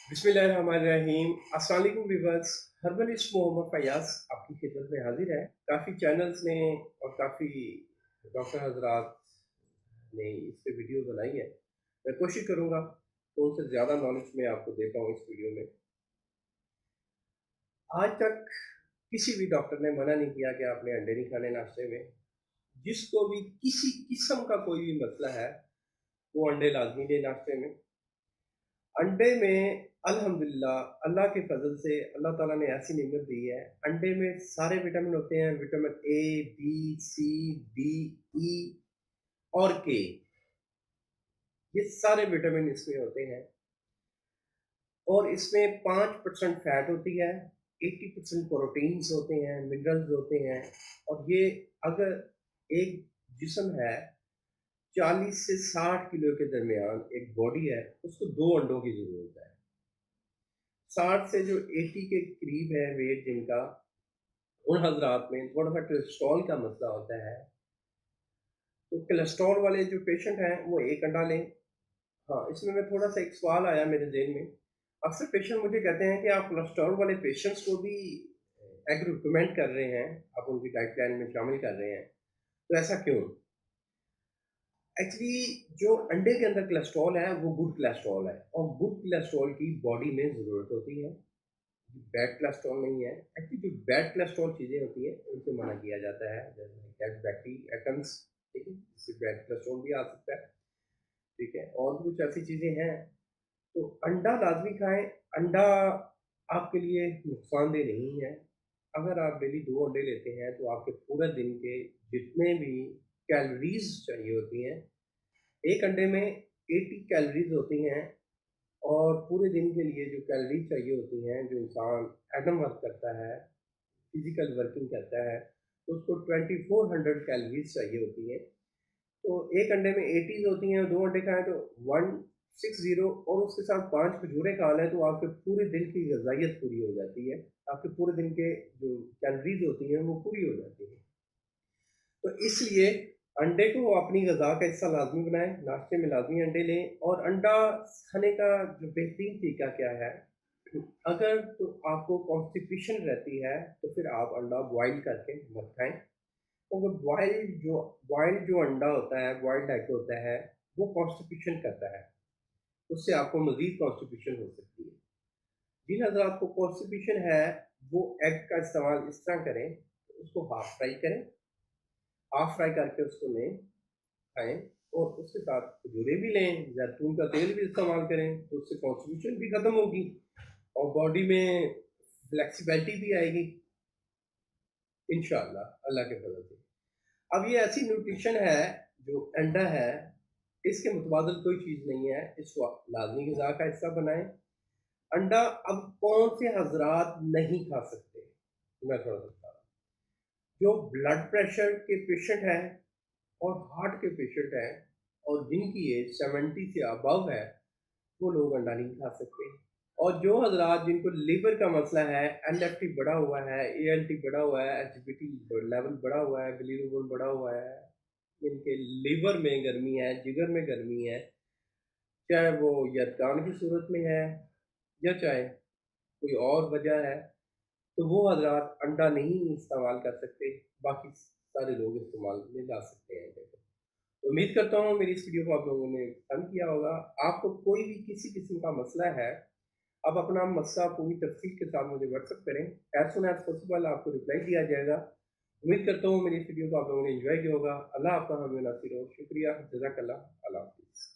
बिस्मिल्लाहिर्रहमानिर्रहीम। अस्सलाम वालेकुम व्यूअर्स। हर्बलिस्ट मोहम्मद फयाज आपकी खिदमत में हाजिर है। काफ़ी चैनल्स ने और काफ़ी डॉक्टर हजरात ने इस पे वीडियो बनाई है। मैं कोशिश करूँगा तो उनसे ज़्यादा नॉलेज मैं आपको दे पाऊँ इस वीडियो में। आज तक किसी भी डॉक्टर ने मना नहीं किया कि आपने अंडे नहीं खाने नाश्ते में। जिसको भी किसी किस्म का कोई भी मसला है वो अंडे लाजमी ले नाश्ते में। अंडे में अल्हम्दुलिल्लाह अल्लाह के फ़ज़ल से अल्लाह ताला ने ऐसी नेमत दी है, अंडे में सारे विटामिन होते हैं, vitamin A, B, C, D, E और के, ये सारे विटामिन इसमें होते हैं और इसमें 5% फैट होती है, 80% प्रोटीन्स होते हैं, मिनरल्स होते हैं और ये अगर एक जिस्म है 40 से 60 किलो के दरमियान एक बॉडी है, उसको 2 अंडों की ज़रूरत है। 60 से जो 80 के करीब है वेट जिनका, उन हज़रात में थोड़ा-सा कोलेस्ट्रॉल का मसला होता है, तो कोलेस्ट्रॉल वाले जो पेशेंट हैं, वो 1 अंडा लें। हाँ, इसमें मैं थोड़ा-सा एक सवाल आया मेरे ज़हन में, अक्सर पेशेंट मुझे कहते हैं कि आप कोलेस्ट्रॉल वाले पेशेंट्स को भी एग रिकमेंड कर रहे हैं, आप उनकी डाइट प्लान में शामिल कर रहे हैं, तो ऐसा क्यों? एक्चुअली जो अंडे के अंदर कोलेस्ट्रॉल है, वो गुड कोलेस्ट्रॉल है और गुड कोलेस्ट्रॉल की बॉडी में ज़रूरत होती है। बैड कोलेस्ट्रॉल नहीं है। एक्चुअली जो बैड कोलेस्ट्रॉल चीज़ें होती हैं, उनसे मना किया जाता है, जैसे फैटी एटम्स, ठीक है? इससे बैड कोलेस्ट्रॉल भी आ सकता है, ठीक है? और भी कुछ ऐसी चीज़ें हैं, तो अंडा लाज़मी खाएँ। अंडा आपके लिए नुकसानदेह नहीं है। अगर आप डेली 2 अंडे लेते हैं, तो आपके पूरे दिन के जितने भी कैलोरीज़ चाहिए होती हैं, एक अंडे में 80 कैलोरीज़ होती हैं और पूरे दिन के लिए जो कैलोरीज़ चाहिए होती हैं, जो इंसान एटम वर्क करता है, फिजिकल वर्किंग करता है, तो उसको 2400 कैलोरीज चाहिए होती हैं। तो एक अंडे में 80 होती हैं, 2 अंडे खाएँ तो 160 और उसके साथ 5 खजूरें खा लें तो आपके पूरे दिन की ग़िज़ाइयत पूरी हो जाती है। आपके पूरे दिन के जो कैलोरीज़ होती हैं वो पूरी हो जाती हैं। तो इसलिए अंडे को अपनी ग़िज़ा का हिस्सा लाज़मी बनाएँ, नाश्ते में लाज़मी अंडे लें और अंडा खाने का जो बेहतरीन तरीका क्या है, अगर तो आपको कॉन्स्टिपेशन रहती है, तो फिर आप अंडा बॉयल करके मत खाएँ। क्योंकि बॉइल्ड जो अंडा होता है, बॉइल्ड एग होता है, वो कॉन्स्टिपेशन करता है। उससे आपको मज़ीद कॉन्स्टिपेशन हो सकती है। जिन हज़रात को कॉन्स्टिपेशन है, वो एग का इस्तेमाल इस तरह करें, उसको हाफ़ फ्राई करें, हाफ़ फ्राई करके उसको लें, खाएँ और उसके साथ खजूरें भी लें, ज़ैतून का तेल भी इस्तेमाल करें, तो उससे कॉन्स्टिपेशन भी ख़त्म होगी और बॉडी में फ्लेक्सिबिलिटी भी आएगी, इंशाअल्लाह अल्लाह के फज़ल से। अब ये ऐसी न्यूट्रिशन है, जो अंडा है, इसके मुतबादिल कोई चीज़ नहीं है, इसको आप लाज़मी ग़िज़ा का हिस्सा बनाएँ। अंडा अब कौन से हज़रात नहीं खा सकते? मैं थोड़ा-सा बता रहा हूँ। जो ब्लड प्रेशर के पेशेंट हैं और हार्ट के पेशेंट हैं और जिनकी एज 70 से अबव है, वो लोग अंडा नहीं खा सकते। और जो हज़रात जिनको लिवर का मसला है, एलएफटी बढ़ा हुआ है, एएलटी बढ़ा हुआ है, एचबीटी लेवल बढ़ा हुआ है, बिलीरुबिन बढ़ा हुआ है, जिनके लिवर में गर्मी है, जिगर में गर्मी है, चाहे वो यरकान की सूरत में है या चाहे कोई और वजह है, तो वो हज़रात अंडा नहीं इस्तेमाल कर सकते, बाकी सारे लोग इस्तेमाल में ला सकते हैं अंडे को। तो उम्मीद करता हूँ मेरी इस वीडियो को आप लोगों ने पसंद किया होगा। आपको कोई भी किसी किस्म का मसला है, आप अपना मसला पूरी तफ़सील के साथ मुझे व्हाट्सएप करें, एज़ सून एज़ पॉसिबल आपको रिप्लाई दिया जाएगा। उम्मीद करता हूँ मेरी इस वीडियो को आप लोगों ने एन्जॉय किया होगा। अल्लाह आपका हामी नासिर हो। शुक्रिया, जज़ाकल्लाह, अल्लाह हाफ़िज़।